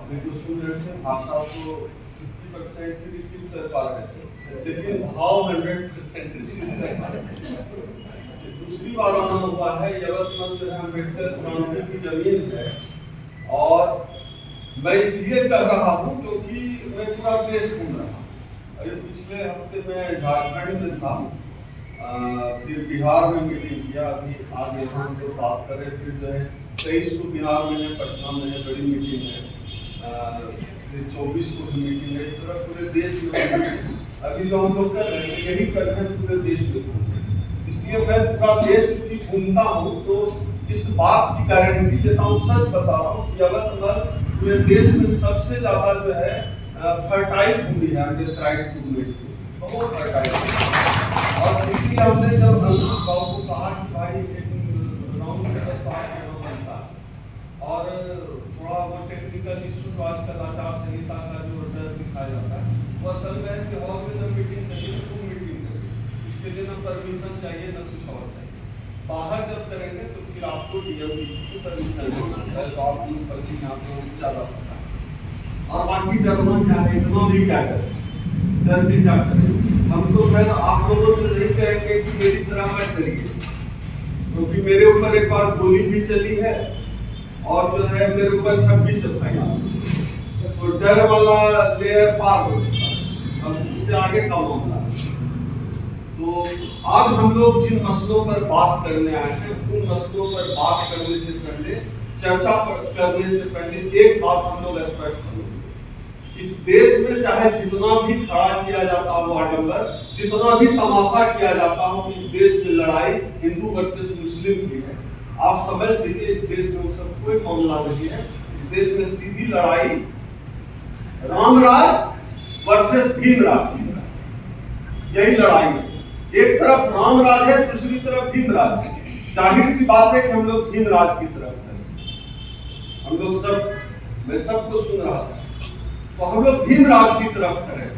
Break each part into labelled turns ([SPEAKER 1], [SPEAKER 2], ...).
[SPEAKER 1] अभी तो स्टूडेंट्स हैं, भाषा को 50% भी रिसीव कर पा रहे थे, लेकिन भाव 100% रिसीव कर पा रहे थे। दूसरी बार आना हुआ है, यवतमाल जो है अम्बेडकर क्रांति की जमीन है, और मैं इसलिए कर रहा हूँ क्योंकि मैं पूरा देश घूम रहा हूँ। अभी पिछले हफ्ते मैं झारखंड में था, फिर बिहार में मीटिंग किया, अभी आज यहाँ जो बात करें, फिर जो है 23 को बिहार में है, पटना में है, बड़ी मीटिंग है, फिर 24 को भी मीटिंग है। इस तरह पूरे देश में अभी जो हम लोग कर रहे हैं यही कर रहे हैं, पूरे देश में। इसलिए मैं पूरा देश चूंकि घूमता हूँ तो इस बात की गारंटी देता हूँ, सच बता रहा हूँ कि यवतमाल पूरे देश में सबसे ज्यादा जो है फर्टाइल भूमि है, बहुत फर्टाइल। और इसलिए हमने जब अंकुश बाबू को कहा कि भाई एक ग्राउंड बनता, और थोड़ा वो टेक्निकल इशू तो आजकल आचार संहिता का जो डर दिखाया जाता है, वो असल में है कि हॉल में जब मीटिंग करिए तो मीटिंग करिए, उसके लिए ना परमिशन चाहिए ना कुछ और चाहिए। बाहर जब करेंगे तो फिर आपको डीएमडीसी से परमिशन लेना है, तो आप लोग पर्ची यहाँ पे ज्यादा पता है। और बाकी डरना क्या है, इतना भी क्या करें, डर के क्या करें। हम तो खैर आप लोगों से नहीं कहेंगे कि मेरी तरह मत करिए, क्योंकि मेरे ऊपर एक बार गोली भी चली है, और जो है मेरे ऊपर 26 एफआईआर, तो डर वाला लेयर पार हो चुका, अब उससे आगे का मामला। तो आज हम लोग जिन मसलों पर बात करने आए हैं, उन मसलों पर बात करने से पहले, चर्चा करने से पहले एक बात हम लोग स्पष्ट समझें, इस देश में चाहे जितना भी खड़ा किया जाता हो आडंबर, जितना भी तमाशा किया जाता हो, इस देश में लड़ाई हिंदू वर्सेस मुस्लिम की है। आप समझ लीजिए, इस देश में वो सब कोई मामला नहीं है। इस देश में सीधी लड़ाई रामराज वर्सेस भीमराज की लड़ाई, यही लड़ाई है। एक तरफ रामराज है, दूसरी तरफ भीमराज है। जाहिर सी बात है कि हम लोग भीमराज की तरफ हैं। हम लोग सब, मैं सबको सुन रहा था, तो हम लोग भीमराज की तरफ करें।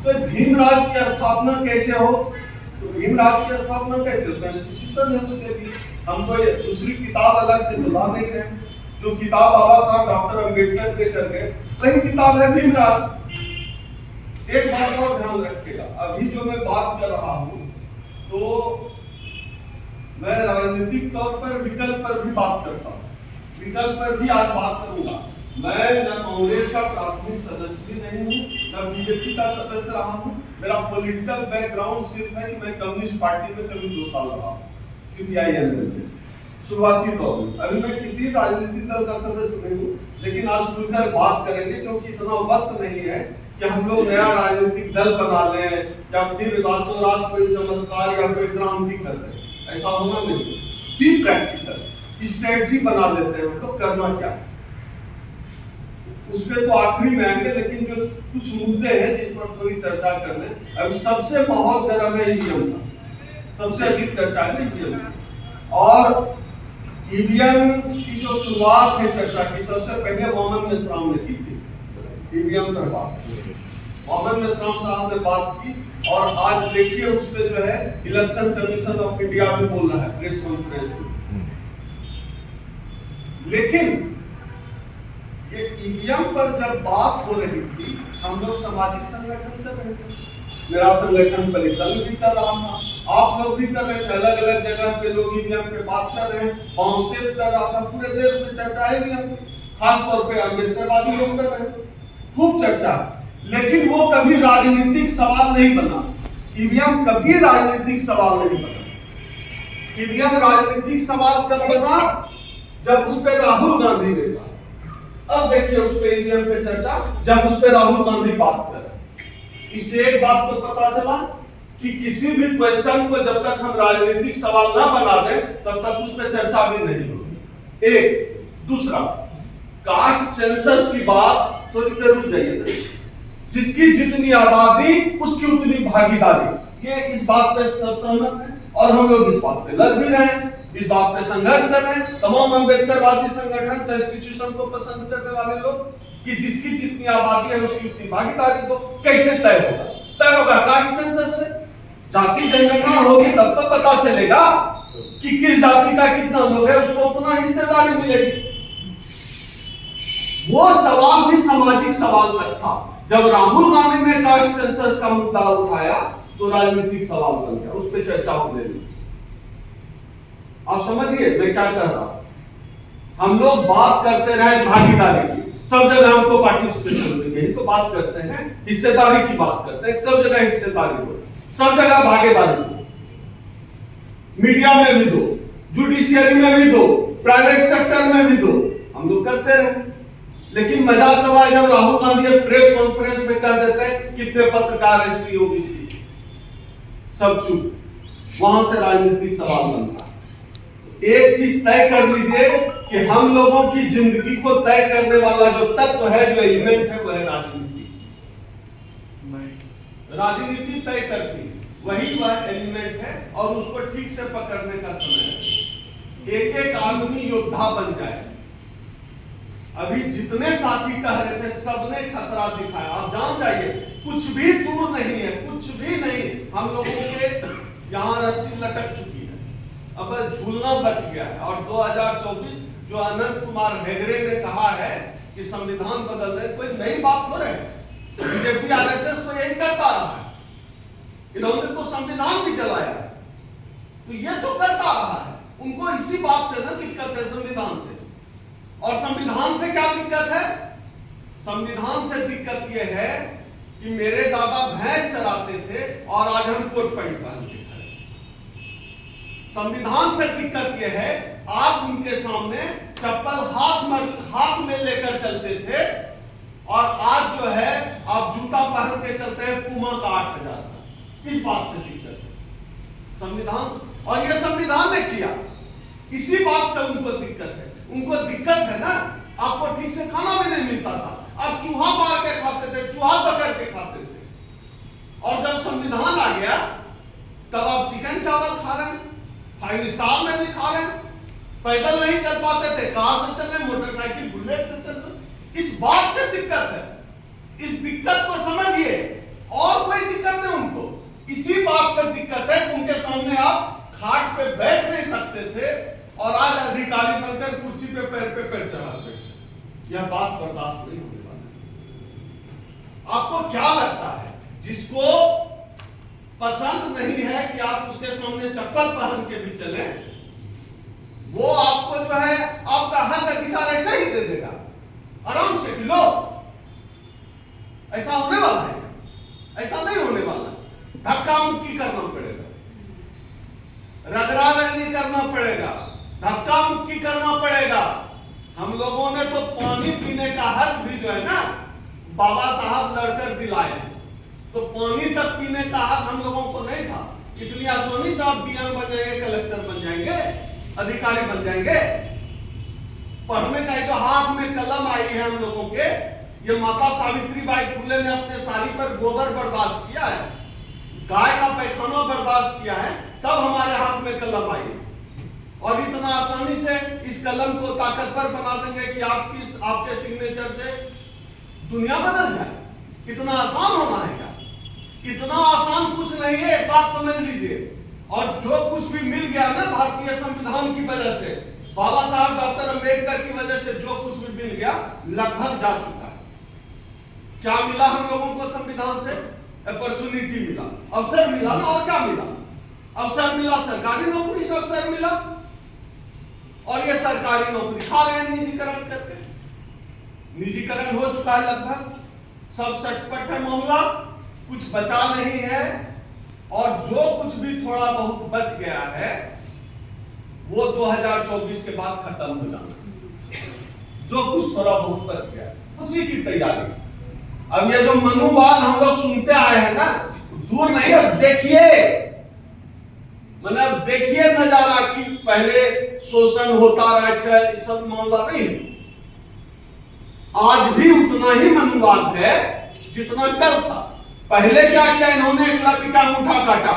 [SPEAKER 1] तो भीमराज की स्थापना कैसे हो, तो भीमराज की स्थापना कैसे होता है, कॉन्स्टिट्यूशन है उसके लिए। हम कोई दूसरी किताब अलग से बुला नहीं रहे, जो किताब बाबा साहब डॉक्टर अम्बेडकर दे कर गए वही किताब है भीमराज। एक बात और ध्यान रखिएगा, अभी जो मैं बात कर रहा हूं तो मैं राजनीतिक तौर पर विकल्प पर भी बात करता हूं, विकल्प पर भी आज बात करूंगा। मैं न कांग्रेस का प्राथमिक सदस्य भी नहीं हूँ, न बीजेपी का सदस्य रहा हूँ। मेरा पॉलिटिकल बैकग्राउंड सिर्फ है कि मैं कम्युनिस्ट पार्टी में कभी 2 साल रहा हूँ, CPIM में शुरुआती दौर में। अभी मैं किसी राजनीतिक दल का सदस्य नहीं हूँ, लेकिन आज खुलकर बात करेंगे, क्योंकि इतना वक्त नहीं है कि हम लोग नया राजनीतिक दल बना लें या फिर रातों रात कोई चमत्कार या कोई क्रांति कर लें, ऐसा होना नहीं। बी प्रैक्टिकल, स्ट्रेटजी बना लेते हैं हम लोग, करना क्या है उस पर तो आखिरी में आएंगे, लेकिन जो कुछ मुद्दे हैं जिस पर थोड़ी चर्चा कर लें। अभी सबसे माहौल गर्म है ईवीएम का, सबसे अधिक चर्चा है ईवीएम। और ईवीएम की जो शुरुआत है चर्चा की, सबसे पहले वामन मेश्राम ने की थी ईवीएम पर बात। वामन मेश्राम साहब ने बात की, और आज देखिए उस पर जो है इलेक्शन कमीशन ऑफ इंडिया भी बोल रहा है प्रेस कॉन्फ्रेंस में। लेकिन ये ईवीएम पर जब बात हो रही थी, हम लोग सामाजिक संगठन कर रहे थे, मेरा संगठन परिसंघ भी कर रहा था, आप लोग भी कर रहे थे, अलग अलग जगह पे लोग ईवीएम पे बात कर रहे हैं, बाउंसेट कर रहा था, पूरे देश में चर्चा है ईवीएम, खास तौर पे अम्बेडकरवादी लोग कर रहे थे, खूब चर्चा। लेकिन वो कभी राजनीतिक सवाल नहीं बना, ईवीएम कभी राजनीतिक सवाल नहीं बना। ईवीएम राजनीतिक सवाल कब बना, जब उस पर राहुल गांधी ने कहा। अब देखिए उस पे ईवीएम पे चर्चा, जब उस पे राहुल गांधी बात कर रहे। इससे एक बात तो पता चला कि किसी भी क्वेश्चन को जब तक हम राजनीतिक सवाल ना बना दें तब तक उस पे चर्चा भी नहीं होगी। एक दूसरा, कास्ट सेंसस की बात तो इधर रुक जाइए, जिसकी जितनी आबादी उसकी उतनी भागीदारी, ये इस बात पे सब सहमत है, और हम लोग इस बात पे लड़ भी रहे हैं, इस बात पे संघर्ष कर रहे हैं। तमाम अम्बेडकरवादी संगठन, कॉन्स्टिट्यूशन को पसंद करने वाले लोग, कि जिसकी जितनी आबादी है उसकी उतनी भागीदारी। तो कैसे तय होगा? तय होगा कास्ट सेंसस से। जाति जनगणना होगी तब तो पता चलेगा कि किस जाति का कितना लोग है, उसको उतना हिस्सेदारी मिलेगी। वो सवाल भी सामाजिक सवाल तक था। जब राहुल गांधी ने कास्ट सेंसस का मुद्दा उठाया तो राजनीतिक सवाल बन गया, उस पर चर्चा होने लगी। आप समझिए मैं क्या कर रहा हूं। हम लोग बात करते रहे भागीदारी की, सब जगह हमको पार्टिसिपेशन मिल गई तो बात करते हैं, हिस्सेदारी की बात करते हैं, सब जगह हिस्सेदारी हो, सब जगह भागीदारी हो। मीडिया में भी दो, जुडिशियरी में भी दो, प्राइवेट सेक्टर में भी दो, हम लोग करते रहे। लेकिन मजाक तो है जब राहुल गांधी प्रेस कॉन्फ्रेंस में कह देते हैं कितने पत्रकार एससी ओबीसी, सब चुप, वहां से राजनीतिक सवाल बनता है। एक चीज तय कर लीजिए कि हम लोगों की जिंदगी को तय करने वाला जो तत्व है, जो एलिमेंट है, वह है राजनीति। राजनीति तय करती है, वही वह एलिमेंट है और उसको ठीक से पकड़ने का समय है। एक एक आदमी योद्धा बन जाए। अभी जितने साथी कह रहे थे सबने खतरा दिखाया। आप जान जाइए कुछ भी दूर नहीं है, कुछ भी नहीं, हम लोगों के यहाँ रस्सी लटक चुकी है, अब झूलना बच गया है। और 2024 जो अनंत कुमार हेगड़े ने कहा है कि संविधान बदल दे, कोई नई बात हो रही है। बीजेपी आरएसएस तो यही करता रहा है, इन्होंने तो संविधान भी चलाया है, तो ये तो करता रहा है। उनको इसी बात से ना दिक्कत है, संविधान से। और संविधान से क्या दिक्कत है? संविधान से दिक्कत यह है कि मेरे दादा भैंस चराते थे और आज हम कोट पैंट पहनते हैं। संविधान से दिक्कत यह है आप उनके सामने चप्पल हाथ में लेकर चलते थे और आज जो है आप जूता पहन के चलते हैं पूमा का 8000 का। इस बात से दिक्कत है संविधान, और यह संविधान ने किया, इसी बात से उनको दिक्कत है। उनको दिक्कत है ना, आपको ठीक से खाना भी नहीं मिलता था, आप चूहा मार के खाते थे, चूहा पकड़ के खाते थे। और जब संविधान आ गया तब आप चिकन चावल खा रहे हैं, 5 स्टार में भी खा रहे हैं, पैदल नहीं चल पाते थे, कार से चल रहे, मोटरसाइकिल बुलेट से चल रहे। इस बात से दिक्कत है, इस दिक्कत को समझिए, और कोई दिक्कत नहीं उनको। इसी बात से दिक्कत है कि उनके सामने आप खाट पे बैठ नहीं सकते थे और आज अधिकारी बनकर कुर्सी पे पैर चढ़ाते हैं। यह बात बर्दाश्त नहीं होने वाली। आपको क्या लगता है, जिसको पसंद नहीं है कि आप उसके सामने चप्पल पहन के भी चले, वो आपको जो है आपका हक अधिकार ऐसा ही दे देगा आराम से, लो। ऐसा होने वाला है? ऐसा नहीं होने वाला। धक्का मुक्की करना पड़ेगा, रगड़ा रगड़ी करना पड़ेगा, धक्का मुक्की करना पड़ेगा। हम लोगों ने तो पानी पीने का हक भी जो है ना बाबा साहब लड़कर दिलाए, तो पानी तक पीने का हक हम लोगों को नहीं था। इतनी आसानी से आप डीएम बन जाएंगे, कलेक्टर बन जाएंगे, अधिकारी बन जाएंगे। पढ़ने का जो हाथ में कलम आई है हम लोगों के, ये माता सावित्रीबाई फुले ने अपने साड़ी पर गोबर बर्दाश्त किया है, गाय का पैखाना बर्दाश्त किया है, तब हमारे हाथ में कलम आई। और इतना आसानी से इस कलम को ताकतवर बना देंगे कि आपके सिग्नेचर से दुनिया बदल जाए। इतना आसान होना है क्या? इतना आसान कुछ नहीं है, एक बात समझ लीजिए। और जो कुछ भी मिल गया ना भारतीय संविधान की वजह से, बाबा साहब डॉक्टर अंबेडकर की वजह से जो कुछ भी मिल गया लगभग जा चुका है। क्या मिला हम लोगों को संविधान से? अपॉर्चुनिटी मिला, अवसर मिला ना, और क्या मिला? अवसर मिला, सरकारी नौकरी से अवसर मिला, और ये सरकारी नौकरी खा रहे हैं निजीकरण करके। निजीकरण हो चुका है लगभग, सब सटपट है मामला, कुछ बचा नहीं है। और जो कुछ भी थोड़ा बहुत बच गया है वो 2024 के बाद खत्म हो जाना। जो कुछ थोड़ा बहुत बच गया उसी की तैयारी। अब ये जो मनुवाद हम लोग सुनते आए हैं ना, दूर नहीं है, देखिए, मतलब देखिए नजारा कि पहले शोषण होता रहा है, सब मामला नहीं। आज भी उतना ही मनुवाद है जितना कल था। पहले क्या किया इन्होंने? एकलव्य का मुठा काटा,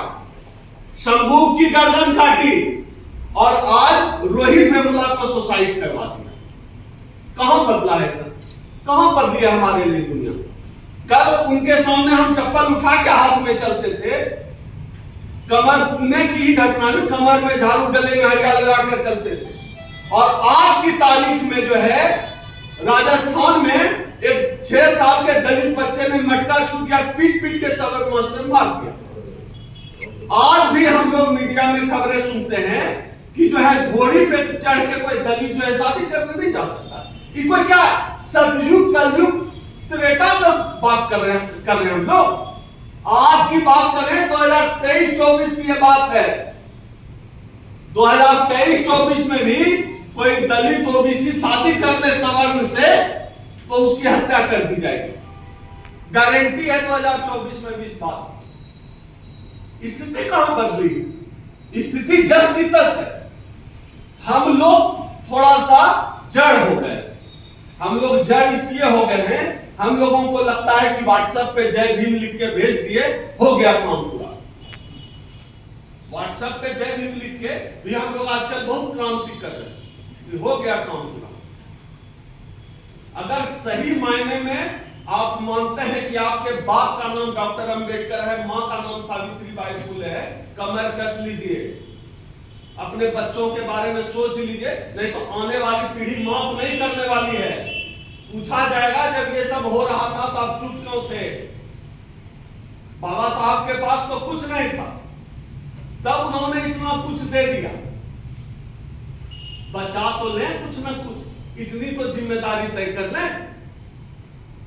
[SPEAKER 1] शंभू की गर्दन काटी, और आज रोहित वेमुला को सुसाइड करवा दिया। कहां बदला है सर? कहां बदली है हमारे लिए दुनिया? कल उनके सामने हम चप्पल उठा के हाथ में चलते थे, कमर, पुणे की ही घटना में कमर में झाड़ू, गले में हरिया लगाकर चलते थे। और आज की तारीख में जो है राजस्थान में एक 6 साल के दलित बच्चे ने मटका छू दिया, पीट पीट के सबक मास्टर मार दिया। आज भी हम लोग मीडिया में खबरें सुनते हैं कि जो है घोड़ी पे चढ़ के कोई दलित जो है शादी करने नहीं जा सकता। ये कोई क्या सतयुग कलयुग त्रेता का बात कर रहे हैं हम लोग। आज की बात करें 2023-24 की ये बात है। 2023-24 में भी कोई दलित ओबीसी शादी कर ले सवर्ण से तो उसकी हत्या कर दी जाएगी। गारंटी है 2024 में भी इस बात। स्थिति कहां बदली? स्थिति जस्ट की तस है। हम लोग थोड़ा सा जड़ हो गए। हम लोग जड़ इसलिए हो गए हैं, हम लोगों को लगता है कि व्हाट्सएप पे जय भीम लिख के भेज दिए, हो गया काम पूरा। व्हाट्सएप पे जय भीम लिख के भी हम लोग आजकल बहुत क्रांति कर रहे हैं, हो गया काम पूरा। अगर सही मायने में आप मानते हैं कि आपके बाप का नाम डॉक्टर अंबेडकर है, मां का नाम सावित्रीबाई फुले है, कमर कस लीजिए, अपने बच्चों के बारे में सोच लीजिए, नहीं तो आने वाली पीढ़ी माफ नहीं करने वाली है। पूछा जाएगा जब ये सब हो रहा था तो आप चुप क्यों थे? बाबा साहब के पास तो कुछ नहीं था, तब उन्होंने इतना कुछ दे दिया। बचा तो ले कुछ न कुछ, इतनी तो जिम्मेदारी तय कर ले।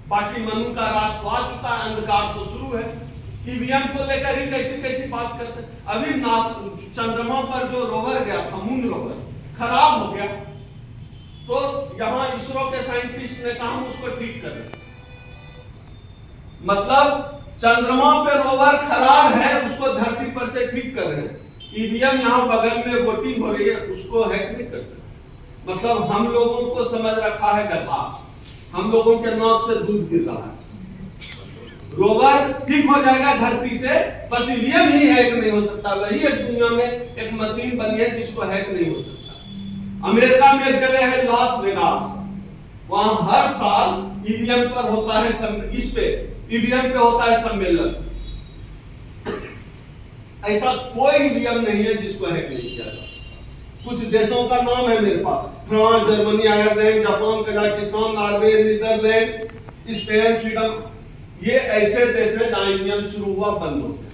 [SPEAKER 1] बाकी मनु का राज तो आ चुका है, अंधकार तो शुरू है। ईवीएम को लेकर ही कैसी कैसी बात करते हैं। अभी चंद्रमा पर जो रोवर गया था, मून रोवर, खराब हो गया, तो यहां इसरो के साइंटिस्ट ने कहा हम उसको ठीक कर रहे। मतलब चंद्रमा पे रोवर खराब है, उसको धरती पर से ठीक कर रहे हैं। ईवीएम यहां बगल में वोटिंग हो रही है, उसको हैक नहीं कर सकते। मतलब हम लोगों को समझ रखा है गधा, हम लोगों के नाक से दूध गिर रहा है। रोवर ठीक हो जाएगा धरती से, बस ईवीएम ही हैक नहीं हो सकता। वही एक दुनिया में एक मशीन बनी है जिसको हैक नहीं हो सकता। अमेरिका में एक जगह है लॉस वेगास, वहां हर साल ईवीएम पर होता है, इस पे ईवीएम पे होता है सम्मेलन। ऐसा कोई ईवीएम नहीं है जिसको हैक नहीं किया जा सकता। कुछ देशों का नाम है मेरे पास, France, Germany, Ireland, Japan, Kazakhstan, Norway, Netherland, Spain, Sweden. ये ऐसे देश है जहां ईवीएम शुरू हुआ बंद हो गया।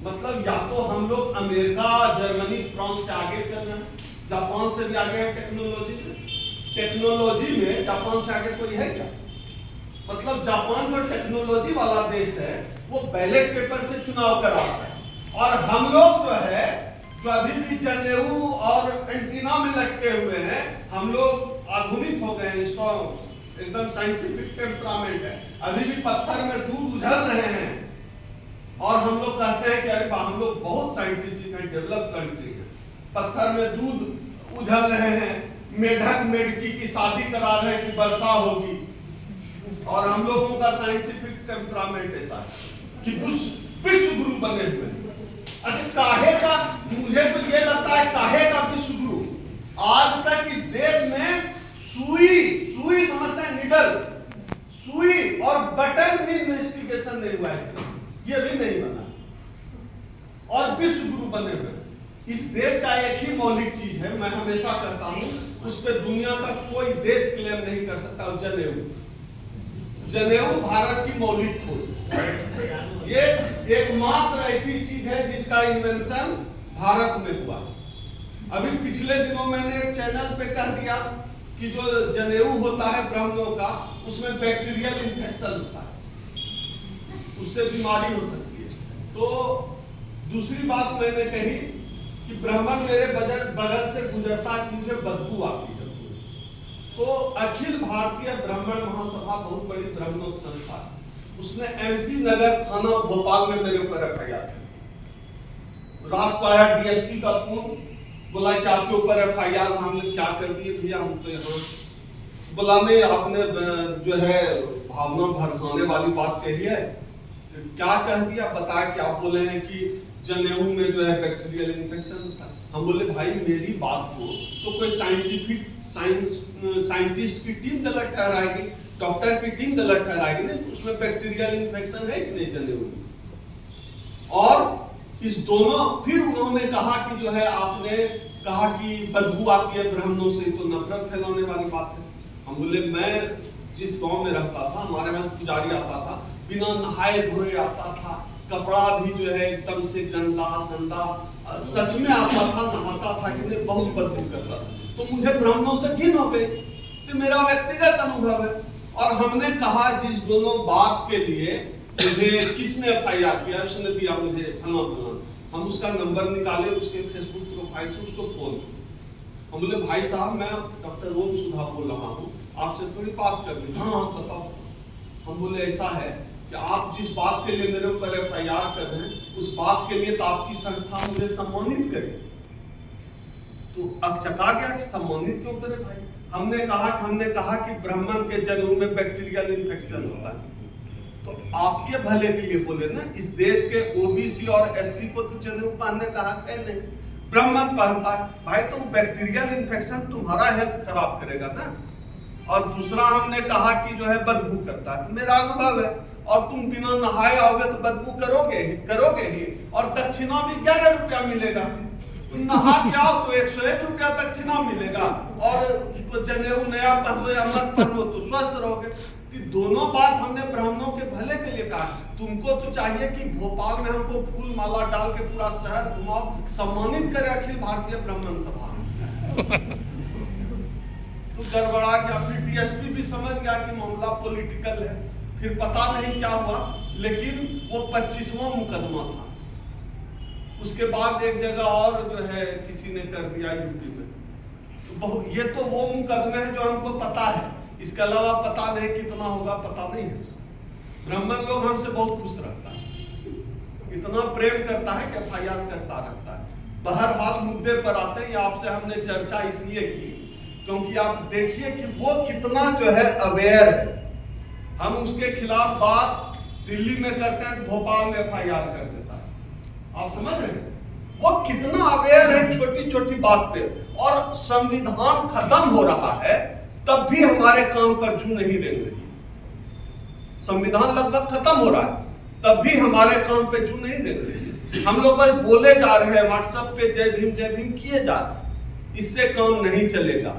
[SPEAKER 1] मतलब या तो हम लोग अमेरिका, जर्मनी, फ्रांस से आगे चल रहे हैं, जापान से भी आगे है टेक्नोलॉजी में। टेक्नोलॉजी में जापान से आगे कोई है क्या? मतलब जापान जो टेक्नोलॉजी वाला देश है वो बैलेट पेपर से चुनाव कराता है, और हम लोग जो है जो अभी भी जनेऊ और एंटीना में लटके हुए हैं, हम लोग आधुनिक हो गए हैं, स्ट्रॉन्ग एकदम साइंटिफिक टेम्परामेंट है, अभी भी पत्थर में दूध उझल रहे हैं। और हम लोग कहते हैं कि अरे हम लोग बहुत साइंटिफिक है, डेवलप कंट्री है, पत्थर में दूध उझल रहे हैं, मेढक मेढकी की शादी करा रहे हैं कि वर्षा होगी। और हम लोगों का साइंटिफिक टेम्परामेंट ऐसा है कि विश्व गुरु बने हुए हैं। अच्छा, काहे का, मुझे तो ये लगता है काहे का विश्व गुरु? आज तक इस देश में सुई समझते हैं, निडल, सुई और बटन भी इन्वेस्टिगेशन नहीं हुआ है, ये भी नहीं बना, और विश्व गुरु बने हुए। इस देश का एक ही मौलिक चीज है, मैं हमेशा कहता हूं, उस पर दुनिया का कोई देश क्लेम नहीं कर सकता, जनेऊ। जनेऊ भारत की मौलिक खोज, ये एकमात्र ऐसी चीज है जिसका इन्वेंशन भारत में हुआ। अभी पिछले दिनों मैंने एक चैनल पे कह दिया कि जो जनेऊ होता है ब्राह्मणों का, उसमें बैक्टीरियल इन्फेक्शन होता है, उससे बीमारी हो सकती है। तो दूसरी बात मैंने कही कि ब्राह्मण मेरे बगल से गुजरता है, मुझे बदबू आती है। तो अखिल भारतीय ब्राह्मण महासभा बहुत बड़ी ब्राह्मणों की संस्था, उसने एमपी नगर थाना भोपाल में मेरे ऊपर एफआईआर किया। रात को आया डीएसपी का फोन, बोला कि आपके ऊपर एफआईआर, हमने क्या कर दिए भैया, हम तो यहाँ। बोला नहीं, आपने जो है भावना भड़काने वाली बात कही है। क्या कह दिया? बताया कि आप बोले हैं कि जनेऊ में जो है बैक्टीरियल इन्फेक्शन होता है। हम बोले भाई मेरी बात को तो कोई साइंटिस्ट की टीम गलत ठहराएगी, डॉक्टर की टीम गलत ठहराएगी, नहीं उसमें बैक्टीरियल इन्फेक्शन है कि नहीं जनेऊ में। और इस दोनों, फिर उन्होंने कहा कि जो है आपने कहा कि बदबू आती है ब्राह्मणों से, तो नफरत फैलाने वाली बात है। हम बोले मैं जिस गांव में रहता था, हमारे यहाँ पुजारी आता था, बिना नहाए धोए आता था, कपड़ा भी जो है एकदम से गंदा संदा, सच में आता था, नहाता था कि नहीं, बहुत बदबू करता था। तो मुझे ब्राह्मणों से घिन हो गई। तो मेरा व्यक्तिगत अनुभव है। और हमने कहा जिस दोनों बात के लिए मुझे किसने FIR किया, उसने दिया मुझे फलाना फलाना, हम उसका नंबर निकाले, उसके फेसबुक प्रोफाइल से उसको फोन किया। हम बोले भाई साहब मैं डॉक्टर ओम सुधा बोल रहा हूँ, आपसे थोड़ी बात करनी। हाँ बताओ। हम बोले ऐसा है कि आप जिस बात के लिए मेरे ऊपर FIR कर रहे हैं, उस बात के लिए तो आपकी संस्था मुझे सम्मानित करे। तो अकचका गया कि सम्मानित क्यों करे भाई। हमने कहा कि ब्राह्मण के जनेऊ में बैक्टीरियल इन्फेक्शन होता है। तो आपके भले के लिए बोले ना, इस देश के OBC और SC को तो जनेऊ पहनने का हक है नहीं, ब्राह्मण पहनता है भाई, तो बैक्टीरियल इन्फेक्शन तुम्हारा हेल्थ खराब करेगा ना। और दूसरा हमने कहा कि जो है बदबू करता है, तो मेरा अनुभव है, और तुम बिना नहाए आओगे तो बदबू करोगे ही। और दक्षिणा भी 11 रुपया मिलेगा, तुम नहा के आओ तो 101 रुपया दक्षिणा मिलेगा, और उसको जनेऊ नया पहनो या मत पहनो तो स्वस्थ रहोगे। दोनों बात हमने ब्राह्मणों के भले के लिए कहा। तुमको तो चाहिए कि भोपाल में हमको फूल माला डाल के पूरा शहर घुमाओ, सम्मानित करे अखिल भारतीय ब्राह्मण सभा। तो गड़बड़ा गया। फिर DSP भी समझ गया कि मामला पॉलिटिकल है। फिर पता नहीं क्या हुआ, लेकिन वो 25वां मुकदमा था। उसके बाद एक जगह और जो है किसी ने कर दिया यूपी में। तो ये तो वो मुकदमे हैं जो हमको पता है, इसके अलावा पता नहीं कितना होगा, पता नहीं है। ब्राह्मण लोग हमसे बहुत खुश रहता है, इतना प्रेम करता है कि FIR करता रहता है। बहरहाल मुद्दे पर आते हैं। आपसे हमने चर्चा इसलिए की क्योंकि आप देखिए कि वो कितना जो है अवेयर है। हम उसके खिलाफ बात दिल्ली में करते हैं, भोपाल में FIR कर देता है। आप समझ रहे हैं वो कितना अवेयर है छोटी छोटी बात पे। और संविधान खत्म हो रहा है तब भी हमारे काम पर जू नहीं रेंग रही। संविधान लगभग खत्म हो रहा है तब भी हमारे काम पे जू नहीं रेंग रही। हम लोग बस बोले जा रहे हैं, व्हाट्सएप पे जय भीम किए जा रहे हैं, इससे काम नहीं चलेगा।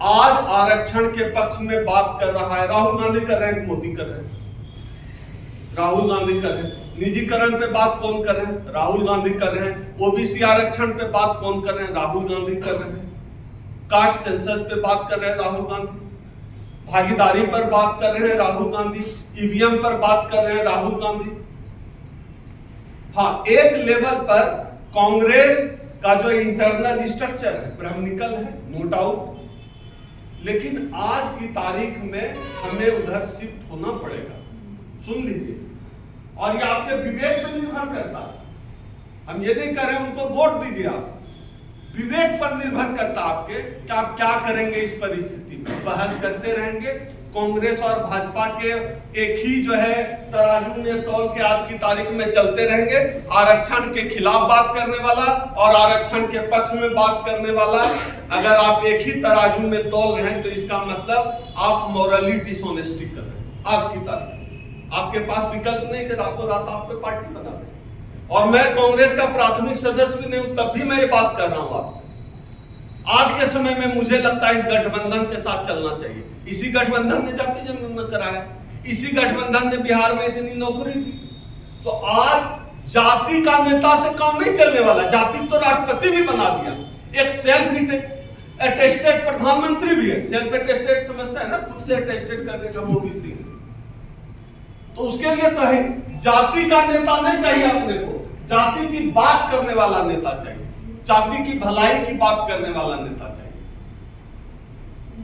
[SPEAKER 1] आज आरक्षण के पक्ष में बात कर रहा है राहुल गांधी कर रहे हैं, मोदी कर रहे हैं। राहुल गांधी कर रहे हैं। निजीकरण पे बात कौन कर रहे हैं? राहुल गांधी कर रहे हैं। OBC आरक्षण पे बात कौन कर रहे हैं? राहुल गांधी कर रहे हैं। कास्ट सेंसस पे बात कर रहे हैं राहुल गांधी। भागीदारी पर बात कर रहे हैं राहुल गांधी। EVM पर बात कर रहे हैं राहुल गांधी। हाँ, एक लेवल पर कांग्रेस का जो इंटरनल स्ट्रक्चर है ब्राह्मणिकल है, नो डाउट, लेकिन आज की तारीख में हमें उधर शिफ्ट होना पड़ेगा। सुन लीजिए, और ये आपके विवेक पर निर्भर करता है। हम ये नहीं कह रहे उनको वोट दीजिए, आप विवेक पर निर्भर करता आपके कि आप क्या करेंगे इस परिस्थिति में। बहस करते रहेंगे, कांग्रेस और भाजपा के एक ही जो है तराजू में तौल के आज की तारीख में चलते रहेंगे। आरक्षण के खिलाफ बात करने वाला और आरक्षण के पक्ष में बात करने वाला, अगर आप एक ही तराजू में तौल रहे हैं तो इसका मतलब आप मॉरली डिसऑनेस्टी कर रहे हैं। आज की तारीख आपके पास विकल्प नहीं कि रातों रात आप पे पार्टी बना दें। और मैं कांग्रेस का प्राथमिक सदस्य भी नहीं हूं, तब भी मैं ये बात कर रहा हूं आपसे। आज के समय में मुझे लगता है इस गठबंधन के साथ चलना चाहिए। इसी गठबंधन ने जाति जनगणना कराया, इसी गठबंधन ने बिहार में इतनी नौकरी दी। तो आज जाति का नेता से काम नहीं चलने वाला। जाति तो राष्ट्रपति भी बना दिया, एक सेल्फ अटेस्टेड प्रधानमंत्री भी है। सेल्फ अटेस्टेड समझता है ना, खुद से अटेस्टेड करने का OBC। तो उसके लिए तो है जाति का नेता नहीं चाहिए अपने को, जाति की बात करने वाला नेता चाहिए, जाति की भलाई की बात करने वाला नेता चाहिए।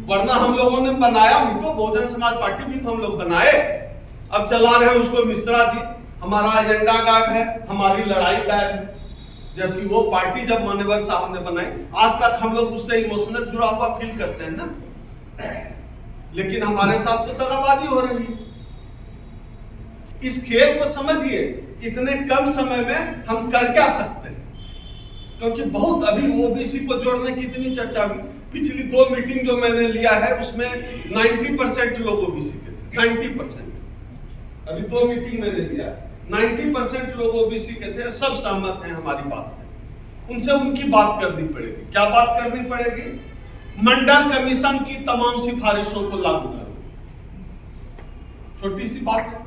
[SPEAKER 1] वरना हम लोगों ने बनाया भी तो बहुजन समाज पार्टी भी तो हम लोग बनाए, अब चला रहे हैं उसको मिश्रा जी। हमारा एजेंडा गायब है, हमारी लड़ाई गायब है, जबकि वो पार्टी जब मान्यवर साहब ने बनाई, आज तक हम लोग उससे इमोशनल जुड़ा हुआ फील करते हैं ना। लेकिन हमारे साथ तो दगाबाजी हो रही है। इस खेल को समझिए, इतने कम समय में हम कर क्या सकते हैं, क्योंकि बहुत अभी OBC को जोड़ने की इतनी चर्चा हुई। पिछली 2 मीटिंग जो मैंने लिया है उसमें 90% लोग OBC के थे, 90%। अभी 2 मीटिंग मैंने लिया, 90% लोग OBC के थे, सब सहमत हैं हमारी बात से। उनसे उनकी बात करनी पड़ेगी। क्या बात करनी पड़ेगी मंडल कमीशन की तमाम सिफारिशों को लागू करो। छोटी सी बात है,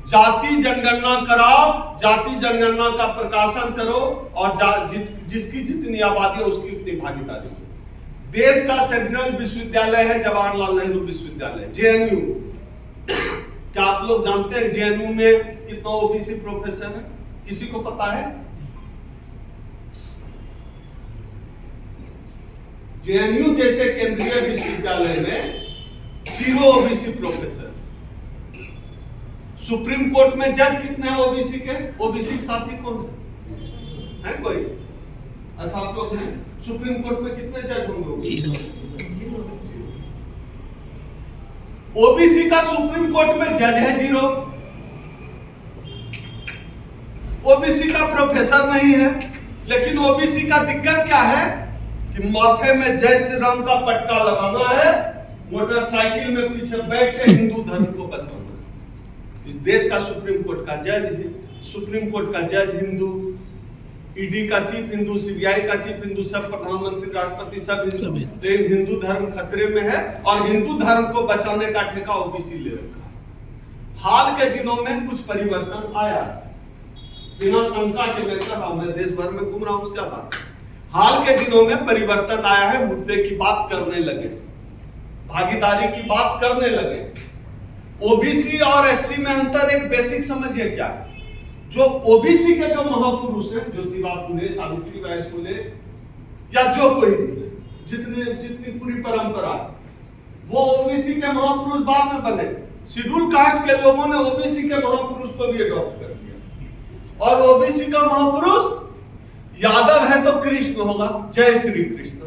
[SPEAKER 1] जाति जनगणना कराओ, जाति जनगणना का प्रकाशन करो और जिसकी जितनी आबादी है उसकी उतनी भागीदारी करो। देश का सेंट्रल विश्वविद्यालय है जवाहरलाल नेहरू विश्वविद्यालय, जेएनयू। क्या आप लोग जानते हैं जेएनयू में कितना ओबीसी प्रोफेसर है? किसी को पता है? जेएनयू जैसे केंद्रीय विश्वविद्यालय में 0 ओबीसी प्रोफेसर। सुप्रीम कोर्ट में जज कितने हैं ओबीसी के? ओबीसी के साथी कौन है कोई? अच्छा, आप लोग हैं। सुप्रीम कोर्ट में कितने जज होंगे? ओबीसी का सुप्रीम कोर्ट में जज है 0। ओबीसी का प्रोफेसर नहीं है। लेकिन ओबीसी का दिक्कत क्या है कि माथे में जय श्री राम का पटका लगाना है, मोटरसाइकिल में पीछे बैठ के हिंदू धर्म को बचाना। इस देश का सुप्रीम कोर्ट का जज है, सुप्रीम कोर्ट का जज हिंदू, ईडी का चीफ हिंदू, सीबीआई का चीफ हिंदू, सब प्रधानमंत्री, राष्ट्रपति सब हिंदू। हिंदू धर्म खतरे में है और हिंदू धर्म को बचाने का ठेका ओबीसी ले रखा है। हाल के दिनों में कुछ परिवर्तन आया, बिना शंका के मैं कह रहा हूं, मैं देश भर में घूम रहा हूं, उसका बात। हाल के दिनों में परिवर्तन आया है, मुद्दे की बात करने लगे, भागीदारी की बात करने लगे। ओबीसी और एससी में अंतर एक बेसिक समझिए क्या है। जो ओबीसी के जो महापुरुष हैं, ज्योतिबा फुले, सावित्रीबाई फुले या जो कोई भी, जितनी पूरी परंपरा, वो ओबीसी के महापुरुष बाद में बने। शेड्यूल कास्ट के लोगों ने ओबीसी के महापुरुष को भी अडॉप्ट कर दिया और ओबीसी का महापुरुष यादव है तो कृष्ण होगा, जय श्री कृष्ण।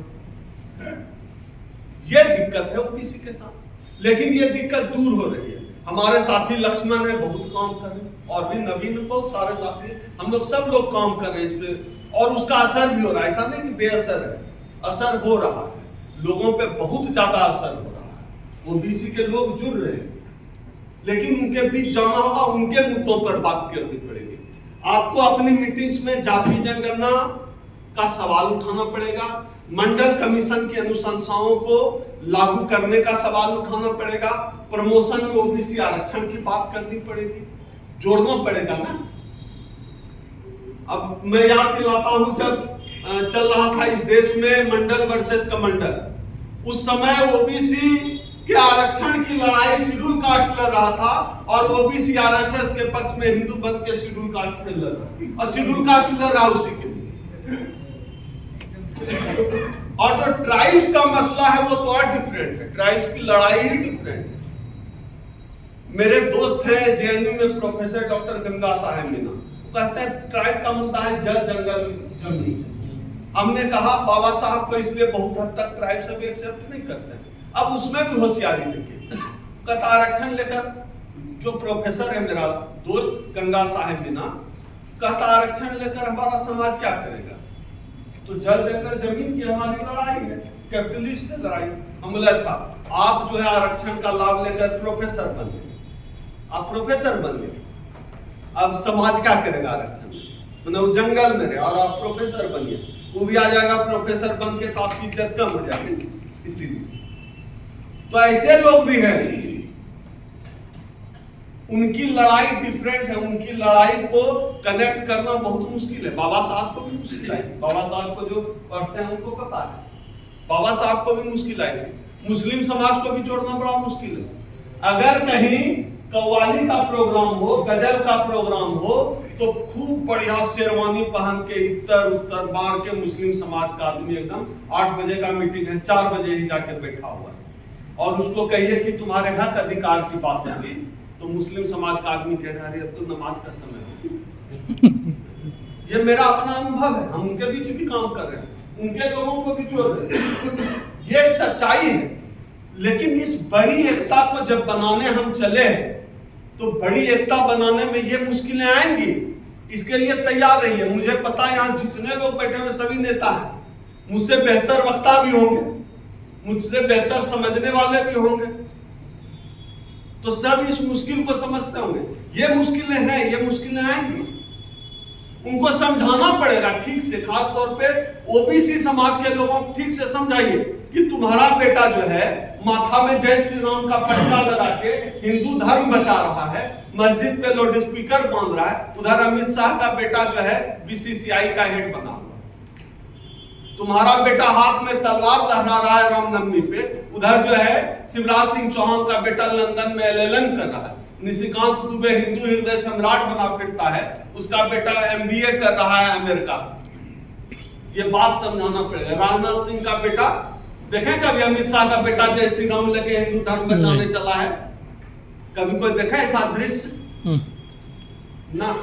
[SPEAKER 1] ये दिक्कत है ओबीसी के साथ, लेकिन ये दिक्कत दूर हो रही है। हमारे साथी लक्ष्मण है, बहुत काम कर रहे हैं, और भी नवीन बहुत सारे साथी, हम लोग सब लोग काम कर रहे हैं इस पे, और उसका असर भी हो रहा है। ऐसा नहीं कि बेअसर है, असर हो रहा है, लोगों पे बहुत ज्यादा असर हो रहा है। ओबीसी के लोग जुड़ रहे हैं, लेकिन उनके बीच जाना होगा, उनके मुद्दों पर बात करनी पड़ेगी। आपको अपनी मीटिंग्स में जाति जनगणना का सवाल उठाना पड़ेगा, मंडल कमीशन की अनुशंसाओं को लागू करने का सवाल उठाना पड़ेगा, प्रमोशन में ओबीसी आरक्षण की बात करनी पड़ेगी, जोड़ना पड़ेगा ना। अब मैं याद दिलाता हूं, जब चल रहा था इस देश में मंडल वर्सेस कमंडल, उस समय ओबीसी के आरक्षण की लड़ाई शेड्यूल कास्ट लड़ रहा था और ओबीसी आरएसएस के पक्ष में हिंदू बन के शेड्यूल कास्ट से लड़ रहा, और शेड्यूल कास्ट लड़ रहा उसी के लिए। और जो ट्राइब्स का मसला है वो तो और डिफरेंट है, ट्राइब्स की लड़ाई ही डिफरेंट है। मेरे दोस्त हैं जेएनयू में प्रोफेसर डॉक्टर गंगा साहेब मीना, कहते हैं ट्राइब का मुद्दा है जल जंगल जमीन। हमने कहा बाबा साहब को इसलिए बहुत हद तक ट्राइब सब एक्सेप्ट नहीं करते हैं। अब उसमें भी होशियारी देखिए, कहता आरक्षण लेकर, जो प्रोफेसर है मेरा दोस्त गंगा साहेब मीना, कहता आरक्षण लेकर हमारा समाज क्या करेगा? तो जल जंगल जमीन की हमारी लड़ाई है, कैपिटलिस्ट से लड़ाई। हम बोले अच्छा, आप जो है आरक्षण का लाभ लेकर प्रोफेसर बन गए, आप प्रोफेसर बन गए, अब समाज क्या करेगा आरक्षण? मैंने वो जंगल में रहे और आप प्रोफेसर बनिए, वो भी आ जाएगा प्रोफेसर बन के, तो आपकी इज्जत कम हो जाएगी। इसीलिए तो ऐसे लोग भी हैं, उनकी लड़ाई डिफरेंट है, उनकी लड़ाई को कनेक्ट करना बहुत मुश्किल है। बाबा साहब को भी मुश्किल आई थी, बाबा साहब को जो पढ़ते हैं उनको पता है, बाबा साहब को भी मुश्किल आई थी। मुस्लिम समाज को भी जोड़ना बड़ा मुश्किल है। अगर कहीं कव्वाली का प्रोग्राम हो, गजल का प्रोग्राम हो, तो खूब बढ़िया शेरवानी पहन के इतर उत्तर बार के मुस्लिम समाज का आदमी एकदम 8 बजे का मीटिंग है, 4 बजे ही जाके बैठा हुआ है, और उसको कहिए कि तुम्हारे हक अधिकार की बात होगी, तो मुस्लिम समाज का आदमी कह रहा है अब तो नमाज का समय है। ये मेरा अपना अनुभव है, हम उनके बीच भी काम कर रहे हैं, उनके लोगों को भी जोड़ रहे हैं, ये एक सच्चाई है। लेकिन इस बड़ी एकता को जब बनाने हम चले, तो बड़ी एकता बनाने में ये मुश्किलें आएंगी, इसके लिए तैयार रहिए। मुझे पता है यहाँ जितने लोग बैठे हुए सभी नेता हैं, मुझसे बेहतर वक्ता भी होंगे, मुझसे बेहतर समझने वाले भी होंगे, तो सब इस मुश्किल को समझते होंगे। ये मुश्किलें हैं, ये मुश्किलें आएंगी, उनको समझाना पड़ेगा ठीक से। खास तौर पे ओबीसी समाज के लोगों को ठीक से समझाइए कि तुम्हारा बेटा जो है माथा में जय श्री राम का पट्टा लगा के हिंदू धर्म बचा रहा है, मस्जिद पे लाउड स्पीकर बांध रहा है, उधर अमित शाह का बेटा जो है बीसीसीआई का हेड बना हुआ। तुम्हारा बेटा हाथ में तलवार लहरा रहा है रामनवमी पे, उधर जो है शिवराज सिंह चौहान का बेटा लंदन में एलएलएम कर रहा है, निशिकांत दुबे हिंदू हृदय सम्राट बना फिरता है, उसका बेटा एमबीए कर रहा है अमेरिका से। ये बात समझाना पड़ेगा। राजनाथ सिंह का बेटा देखें कभी अमित शाह का बेटा जय श्री राम लेके हिंदू धर्म बचाने चला है? कभी कोई देखा ऐसा दृश्य? ना।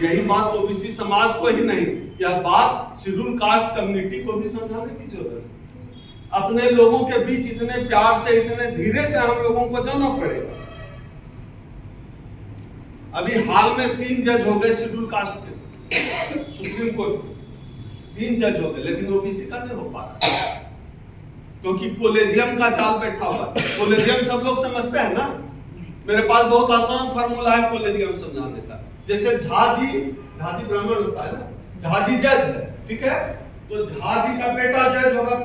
[SPEAKER 1] यही बात ओबीसी समाज को ही नहीं, यह बात शेड्यूल कास्ट कम्युनिटी को भी समझाने की जरूरत है। अपने लोगों के बीच इतने प्यार से, इतने धीरे से हम लोगों को जाना पड़ेगा। अभी हाल में 3 जज हो गए शेड्यूल कास्ट के, सुप्रीम कोर्ट 3 जज हो गए, लेकिन ओबीसी का नहीं हो पा रहा क्योंकि कोलेजियम का जाल बैठा हुआ। कोलेजियम सब लोग समझते हैं ना, मेरे पास बहुत आसान फार्मूला है कोलेजियम समझाने का। जैसे झाजी ब्राह्मण होता है ना, झाजी जज है, ठीक है, तो झाजी का बेटा जज होगा,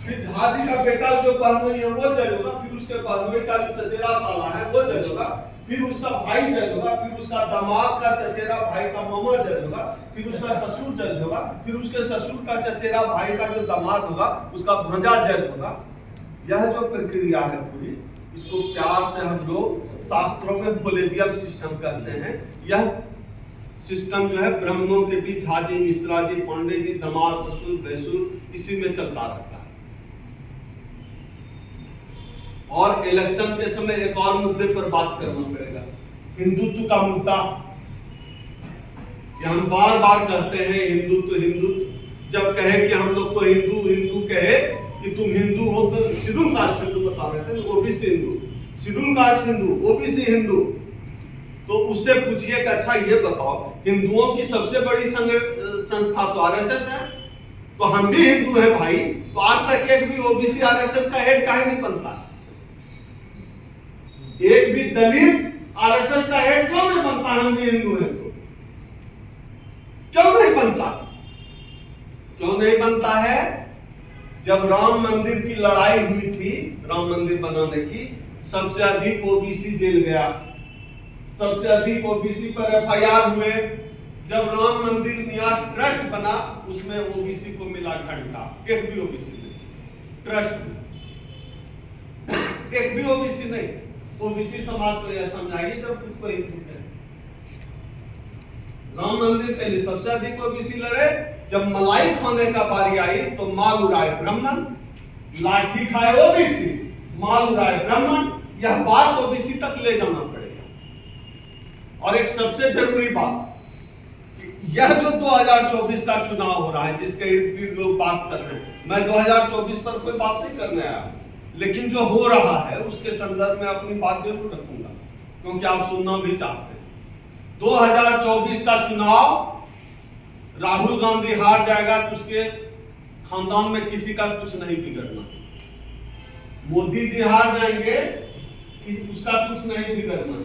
[SPEAKER 1] फिर झाजी का बेटा जो बहनोई है वो जज होगा, फिर उसके बहनोई का जो चचेरा साला है वो जज होगा, फिर उसका भाई जज होगा, फिर उसका दामाद का चचेरा भाई का मामा जज होगा, फिर उसका ससुर जज होगा, फिर उसके ससुर का चचेरा भाई का जो दामाद होगा उसका भंजा जज होगा। यह जो प्रक्रिया है पूरी, इसको प्यार से हम लोग शास्त्रों में कोलेजियम सिस्टम कहते हैं। यह सिस्टम जो है ब्राह्मणों के बीच झाजी, मिश्रा जी, पांडे जी, दामाद, ससुर, भैसुर, इसी में चलता रहता है। और इलेक्शन के समय एक और मुद्दे पर बात करना पड़ेगा, हिंदुत्व का मुद्दा। हम बार बार कहते हैं हिंदुत्व। जब कहे कि हम लोग को हिंदू कहे कि तुम हिंदू हो, तो शेड्यूल कास्ट हिंदू बता रहे थे, OBC Hindu, schedule caste Hindu, OBC Hindu. तो उससे पूछिए कि अच्छा ये बताओ, हिंदुओं की सबसे बड़ी संस्था तो आरएसएस है, तो हम भी हिंदू हैं भाई, तो आज तक एक भी ओबीसी आरएसएस का हेड काहे नहीं बनता? एक भी दलित आरएसएस का हेड क्यों नहीं बनता? हम भी हिंदू हैं तो क्यों नहीं बनता? क्यों नहीं बनता है? जब राम मंदिर की लड़ाई हुई थी, राम मंदिर बनाने की, सबसे अधिक ओबीसी जेल गया, सबसे अधिक ओबीसी पर एफआईआर हुए। जब राम मंदिर न्यास ट्रस्ट बना, उसमें ओबीसी को मिला घंटा, एक भी ओबीसी नहीं ट्रस्ट में, एक भी ओबीसी नहीं। ओबीसी समाज को यह समझाइए जब खुद को हिंदू है। राम मंदिर के लिए सबसे अधिक ओबीसी लड़े, जब मलाई खाने का बारी आई तो माल उड़ाए ब्राह्मण, लाठी खाए ओबीसी, माल उड़ाए ब्राह्मण। यह बात ओबीसी तक ले जाना पड़ेगा। और एक सबसे जरूरी बात, यह जो 2024 का चुनाव हो रहा है, जिसके इर्द गिर्द लोग बात कर रहे हैं, मैं 2024 पर कोई बात नहीं करने आया, लेकिन जो हो रहा है उसके संदर्भ में अपनी बात जरूर रखूंगा, क्योंकि आप सुनना भी चाहते हैं। 2024 का चुनाव राहुल गांधी हार जाएगा तो उसके खानदान में किसी का कुछ नहीं बिगड़ना। मोदी जी हार जाएंगे, उसका कुछ नहीं बिगड़ना।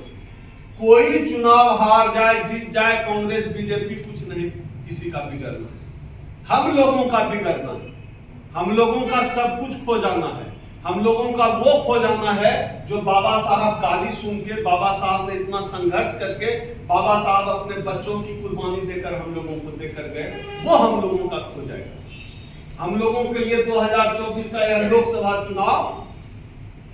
[SPEAKER 1] कोई चुनाव हार जाए, जीत जाए, कांग्रेस बीजेपी, कुछ नहीं किसी का बिगड़ना। हम लोगों का बिगड़ना, हम लोगों का सब कुछ खो जाना है। हम लोगों का वो खो जाना है जो बाबा साहब गाली सुन के, बाबा साहब ने इतना संघर्ष करके, बाबा साहब अपने बच्चों की कुर्बानी देकर हम लोगों को देकर गए, वो हम लोगों का खो जाएगा। हम लोगों के लिए 2024 का यह लोकसभा चुनाव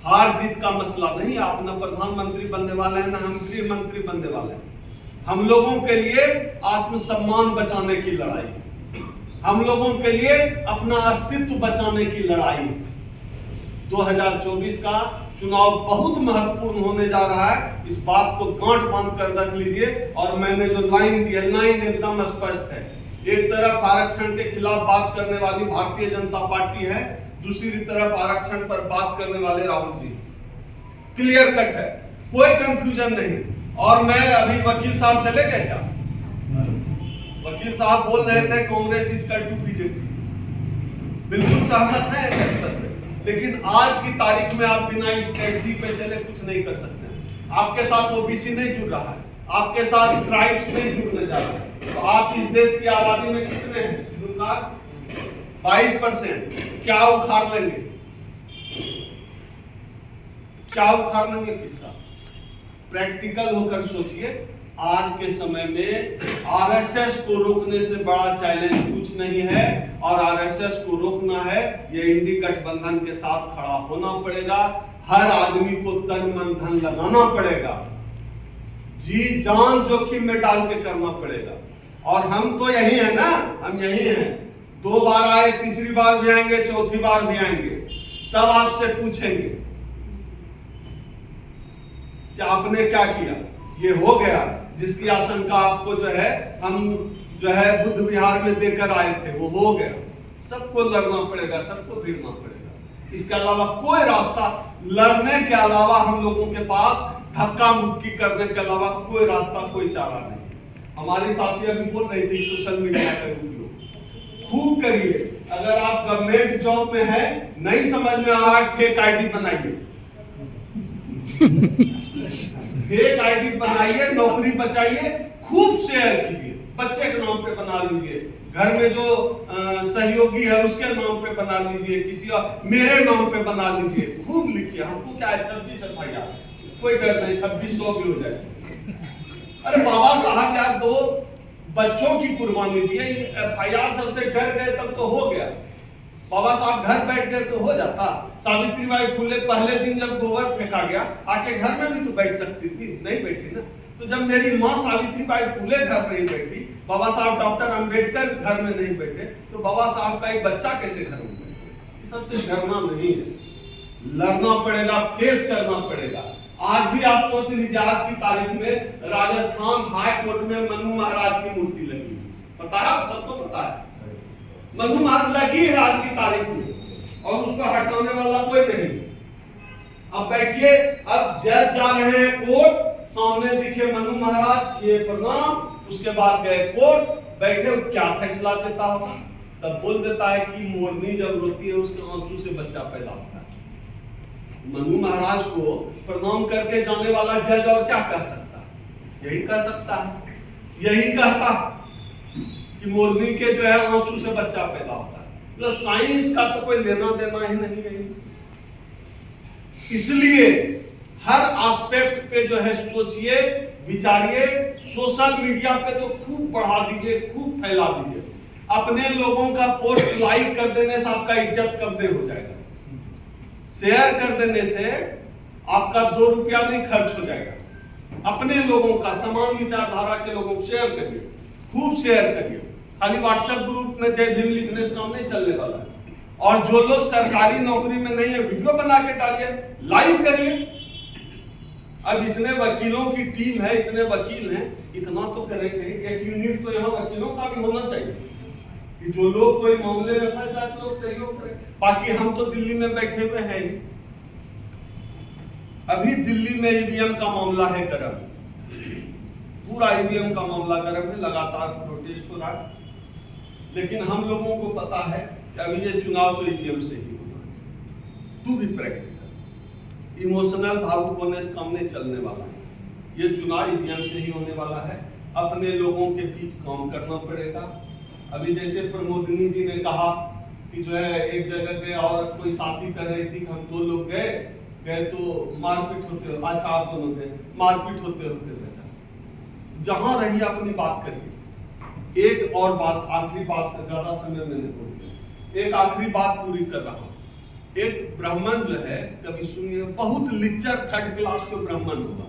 [SPEAKER 1] हार जीत का मसला नहीं। आप न प्रधानमंत्री बनने वाले हैं, न हम गृह मंत्री बनने वाले हैं। हम लोगों के लिए आत्मसम्मान बचाने की लड़ाई, हम लोगों के लिए अपना अस्तित्व बचाने की लड़ाई। 2024 का चुनाव बहुत महत्वपूर्ण होने जा रहा है, इस बात को गांठ बांध कर रख लीजिए। और मैंने जो लाइन दी है, लाइन एकदम स्पष्ट है। एक तरफ आरक्षण के खिलाफ बात करने वाली भारतीय जनता पार्टी है, दूसरी तरफ आरक्षण पर बात करने वाले राहुल जी। क्लियर कट है, कोई कंफ्यूजन नहीं। और मैं अभी वकील साहब चले गए क्या? वकील साहब बोल रहे थे Congress is equal to BJP, बिल्कुल सहमत है इस स्तर पे। लेकिन आज की तारीख में आप बिना स्ट्रेटजी पे चले कुछ नहीं कर सकते। आपके साथ ओबीसी नहीं जुड़ रहा है, आपके साथ ट्राइब्स नहीं जुड़ने जा रहे हैं। तो आप इस देश की आबादी में कितने हैं? 22%। क्या उखाड़ लेंगे? क्या उखाड़ लेंगे किसका? प्रैक्टिकल होकर सोचिए। आज के समय में आरएसएस को रोकने से बड़ा चैलेंज कुछ नहीं है, और आरएसएस को रोकना है, ये इंडी गठबंधन के साथ खड़ा होना पड़ेगा। हर आदमी को तन मन धन लगाना पड़ेगा, जी जान जोखिम में डाल के करना पड़ेगा। और हम तो यही है ना, हम यही हैं। 2 बार आए, तीसरी बार भी आएंगे, चौथी बार भी आएंगे, तब आपसे पूछेंगे कि आपने क्या किया। ये हो गया जिसकी आशंका आपको जो है हम जो है बुद्ध विहार में देकर आए थे, वो हो गया। सबको लड़ना पड़ेगा, सबको भिड़ना पड़ेगा। इसके अलावा कोई रास्ता, लड़ने के अलावा हम लोगों के पास धक्का मुक्की करने के अलावा कोई रास्ता, कोई चारा नहीं। हमारी साथी अभी बोल रही थी सोशल मीडिया का उपयोग खूब करिए। अगर आप गवर्नमेंट जॉब में है, नहीं समझ में आ रहा है, फेक आईडी बनाइए। फेक आईडी बनाइए, नौकरी बचाइए, खूब शेयर कीजिए। बच्चे के नाम पे बना लीजिए, घर में जो सहयोगी है उसके नाम पे बना लीजिए, किसी और मेरे नाम पे बना लीजिए, खूब लिखिए। हमको क्या है, 26 FIR, कोई डर नहीं, 2600 भी हो जाए। अरे बाबा साहब यार, 2 बच्चों की कुर्बानी दी है, FIR सबसे डर गए तब तो हो गया। बाबा साहब घर बैठ गए तो हो जाता। सावित्रीबाई फुले पहले दिन जब गोबर फेंका गया, आके घर में भी तो बैठ सकती थी, नहीं बैठी ना। तो जब मेरी माँ सावित्रीबाई फुले घर नहीं बैठी, बाबा साहब डॉक्टर अंबेडकर घर में नहीं बैठे, तो बाबा साहब का एक बच्चा कैसे घर में बैठे? सबसे डरना नहीं है, लड़ना पड़ेगा, फेस करना पड़ेगा। आज भी आप सोच लीजिए, आज की तारीख में राजस्थान हाई कोर्ट में मनु महाराज की मूर्ति लगी, पता है आप सबको पता है, मनु महाराज लगी है आज की तारीख में, और उसको हटाने वाला कोई नहीं। अब बैठिए, अब जज जा रहे हैं कोर्ट, सामने दिखे मनु महाराज, किए प्रणाम, उसके बाद गए कोर्ट, बैठे, क्या फैसला देता होगा? तब बोल देता है कि मोरनी जब रोती है उसके आंसू से बच्चा पैदा होता है। मनु महाराज को प्रणाम करके जाने वाला जज और क्या कर सकता है? यही कर सकता है, यही कहता कि मोरनी के जो है आंसू से बच्चा पैदा होता है। मतलब साइंस का तो कोई लेना देना ही नहीं है। इसलिए हर एस्पेक्ट पे जो है सोचिए, विचारिए। सोशल मीडिया पे तो खूब बढ़ा दीजिए, खूब फैला दीजिए। अपने लोगों का पोस्ट लाइक कर देने से आपका इज्जत कब्जे हो जाएगा, शेयर कर देने से आपका 2 रुपया नहीं खर्च हो जाएगा। अपने लोगों का, समान विचारधारा के लोगों को शेयर करिए, खूब शेयर करिए। खाली व्हाट्सएप ग्रुप में जय भीम लिखने से काम नहीं चलने वाला है। और जो लोग सरकारी नौकरी में नहीं है, वीडियो बना के डालिए, लाइव करिए। अब इतने वकीलों की टीम है, इतने वकील हैं, इतना तो करेंगे। एक यूनिट तो यहाँ वकीलों का भी होना चाहिए कि जो लोग कोई मामले में फंसा तो लोग सहयोग करें। बाकी हम तो दिल्ली में बैठे हुए हैं। अभी दिल्ली में ईवीएम का मामला है गर्म, पूरा ईवीएम का मामला गर्म है, लगातार प्रोटेस्ट हो रहा है। लेकिन हम लोगों को पता है कि अभी ये चुनाव तो ईवीएम से ही होना है। टू बी प्रैक्टिकल, इमोशनल भावुक होने से काम नहीं चलने वाला है। ये चुनाव ईवीएम से ही होने वाला है। अपने लोगों के बीच काम करना पड़ेगा। अभी जैसे प्रमोदिनी जी ने कहा कि जो है एक जगह पे औरत कोई साथी कर रही थी कि हम 2 लोग गए तो मारपीट होते, अच्छा आप दोनों गए, मारपीट होते बचा। जहां रही अपनी बात करिए। एक और बात, आखिरी बात, ज्यादा समय मैंने बोल दिया, एक आखिरी बात पूरी कर रहा हूं। एक ब्राह्मण जो है, कभी सुनिए, बहुत लिच्चर 3rd क्लास के ब्राह्मण होगा,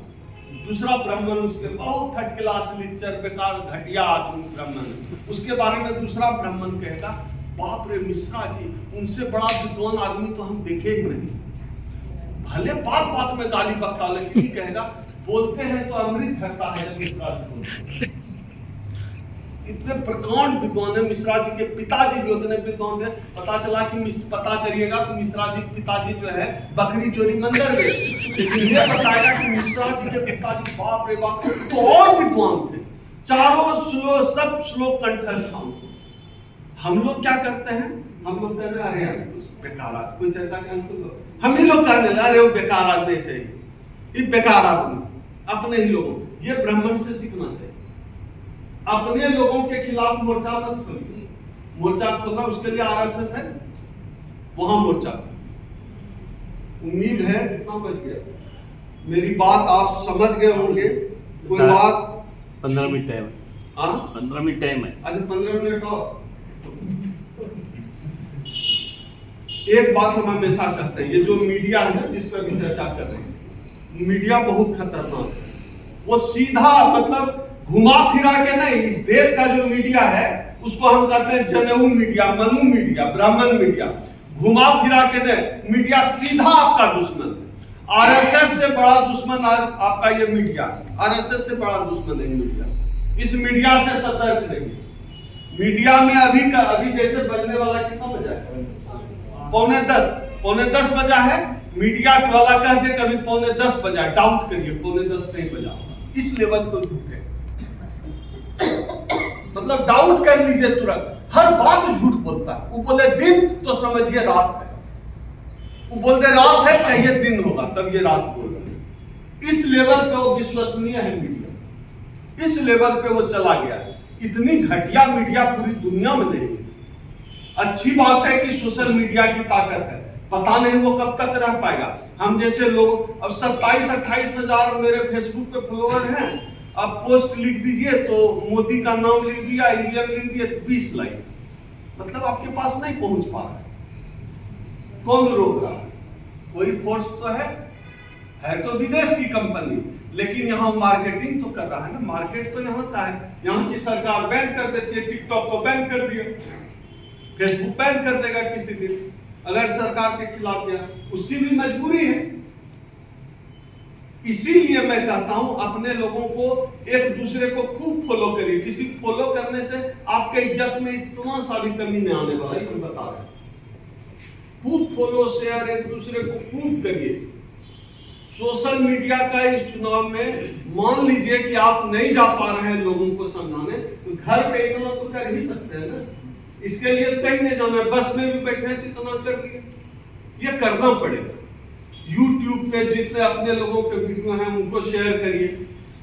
[SPEAKER 1] दूसरा ब्राह्मण उसके बहुत 3rd क्लास लिच्चर बेकार घटिया आदमी ब्राह्मण, उसके बारे में दूसरा ब्राह्मण कहेगा, बाप रे मिश्रा जी, उनसे बड़ा विद्वान आदमी तो हम देखे ही नहीं। भले बात बात में गाली बकता, लेकिन कहेगा बोलते हैं तो अमृत झरता है जब मिश्रा जी। इतने प्रकांड विद्वान है। मिश्रा जी के पिताजी भी उतने विद्वान थे। पता चला कि पता करिएगा तो मिश्रा जी के पिताजी जो है बकरी चोरी मंदिर गए, लेकिन ये बताएगा कि मिश्रा जी के पिताजी बाप रे बाप तो और विद्वान थे, चारों श्लोक, सब श्लोक कंठस्थ। हम लोग क्या करते हैं? हम लोग कह रहे हैं अरे बेकार आदमी, कोई चर्चा के हम ही लोग कहने लगे अरे वो बेकार आदमी से ही, बेकार आदमी, अपने ही लोगों। ये ब्राह्मण से सीखना चाहिए। अपने लोगों के खिलाफ मोर्चा मत खोलिए। मोर्चा खोलना उसके लिए आरएसएस है, वहां मोर्चा। उम्मीद है कितना बच गया। मेरी बात आप समझ गए होंगे। कोई बात
[SPEAKER 2] 15 मिनट टाइम है।
[SPEAKER 1] हाँ
[SPEAKER 2] 15 मिनट टाइम है।
[SPEAKER 1] अच्छा 15 मिनट और। एक बात हम हमेशा कहते हैं, ये जो मीडिया है ना जिस पर भी चर्चा कर रहे हैं, मीडिया बहुत खतरनाक है। वो सीधा मतलब घुमा फिरा के नहीं, इस देश का जो मीडिया है उसको हम कहते हैं जनेऊ मीडिया, मनु मीडिया, ब्राह्मण मीडिया। घुमा फिरा के नहीं, मीडिया सीधा आपका दुश्मन है। आरएसएस से बड़ा दुश्मन आज आपका ये मीडिया है। आरएसएस से बड़ा दुश्मन है मीडिया। इस मीडिया से सतर्क रहिए। मीडिया में अभी जैसे बजने वाला कितना बजा है? 9:45 बजा है। मीडिया वाला कह दे कभी 9:45 बजा, डाउट करिए 9:45 नहीं बजा। इस लेवल पे झूठ है, मतलब डाउट कर लीजिए तुरंत। हर बात झूठ बोलता है। वो बोले दिन तो समझिए रात है, वो बोलते रात है चाहिए दिन होगा तब ये रात बोल रहे। इस लेवल पे वो विश्वसनीय है मीडिया, इस लेवल पे वो चला गया है। इतनी घटिया मीडिया पूरी दुनिया में नहीं है। अच्छी बात है कि सोशल मीडिया की ताकत है, पता नहीं वो कब तक रह पाएगा। हम जैसे लोग अब 27-28 हजार मेरे फेसबुक पे फॉलोअर हैं। अब पोस्ट लिख दीजिए तो मोदी का नाम लिख दिया, ईवीएम लिख दिया तो 20 लाइक, मतलब आपके पास नहीं पहुंच पा रहा है। कौन रोक रहा है? कोई फोर्स तो है तो विदेश की कंपनी, लेकिन यहाँ मार्केटिंग तो कर रहा है ना। मार्केट तो यहाँ का है। यहाँ की सरकार बैन कर देती है, टिकटॉक को बैन कर दिया, फेसबुक बैन कर देगा किसी दिन अगर सरकार के खिलाफ गया। उसकी भी मजबूरी है। इसीलिए मैं कहता हूं अपने लोगों को एक दूसरे को खूब फॉलो करिए। किसी फॉलो करने से आपके इज्जत में इतना सा भी कमी नहीं आने वाला है, हम बता रहे हैं। खूब फॉलो शेयर एक दूसरे को खूब करिए। सोशल मीडिया का इस चुनाव में मान लीजिए कि आप नहीं जा पा रहे हैं लोगों को समझाने, तो घर पे इतना तो कर ही सकते हैं ना। इसके लिए कहीं नहीं जाना है, बस में भी बैठे हैं तो इतना कर दिए। ये करना पड़ेगा। YouTube पे जितने अपने लोगों के वीडियो हैं उनको शेयर करिए,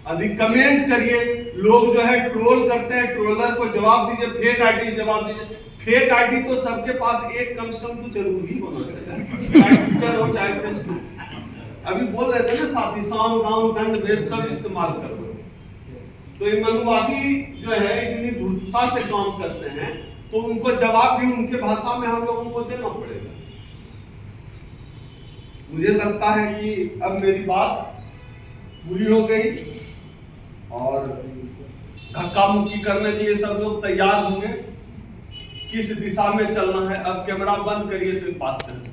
[SPEAKER 1] अधिक कमेंट करिए। लोग जो है ट्रोल करते हैं, ट्रोलर को जवाब दीजिए, फेक आईडी जवाब दीजिए। फेक आईडी तो सबके पास एक कम से कम तो जरूर ही होना चाहिए, चाहे ट्विटर हो चाहे फेसबुक। अभी बोल रहे थे ना साथी, साम दाम दंड भेद सब इस्तेमाल कर लो। तो ये मनुवादी जो है इतनी धूर्तता से काम करते हैं, तो उनको जवाब भी उनके भाषा में हम लोगों को देना पड़ेगा। मुझे लगता है कि अब मेरी बात पूरी हो गई और धक्का मुक्की करने के लिए सब लोग तैयार होंगे। किस दिशा में चलना है अब कैमरा बंद करिए तो बात करें।